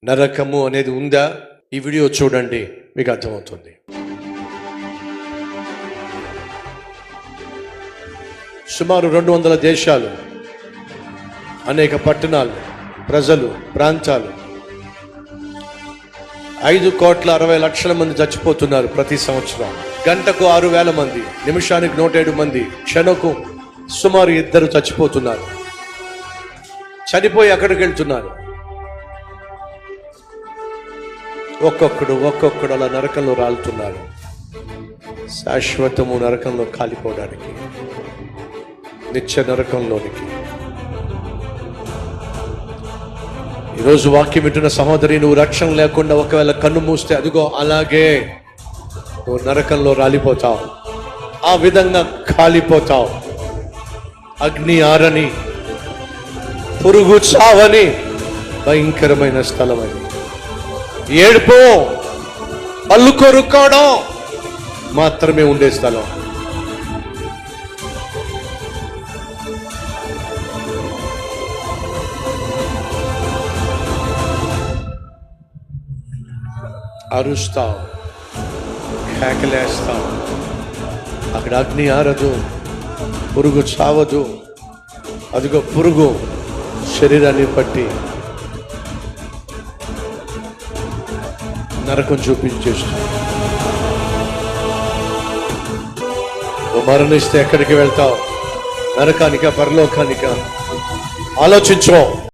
నరకము అనేది ఉందా? ఈ వీడియో చూడండి, మీకు అర్థమవుతుంది. సుమారు 200 దేశాలు, అనేక పట్టణాలు, ప్రజలు, ప్రాంతాలు, 5,60,00,000 మంది చచ్చిపోతున్నారు ప్రతి సంవత్సరం. గంటకు 6,000 మంది, నిమిషానికి 107 మంది, క్షణకు సుమారు 2 చచ్చిపోతున్నారు. చనిపోయి అక్కడికి వెళ్తున్నారు. ఒక్కొక్కడు అలా నరకంలో రాలుతున్నారు, శాశ్వతము నరకంలో కాలిపోవడానికి, నిత్య నరకంలోనికి. ఈరోజు వాక్యం వింటున్న సహోదరి, నువ్వు రక్షణ లేకుండా ఒకవేళ కన్ను మూస్తే అదిగో అలాగే నువ్వు నరకంలో రాలిపోతావు, ఆ విధంగా కాలిపోతావు. అగ్ని ఆరని, పురుగు చావని భయంకరమైన స్థలం అది. ఏడుపు, పళ్ళు కొరుక్కోవడం మాత్రమే ఉండే స్థలం. అరుస్తావు, కేకలేస్తావు, అక్కడ అగ్ని ఆరదు, పురుగు చావదు. అదిగో పురుగు శరీరాన్ని పట్టి నరకం చూపించేస్తుంది. నువ్వు మరణిస్తే ఎక్కడికి వెళ్తావు? నరకానికా, పరలోకానికా? ఆలోచించు.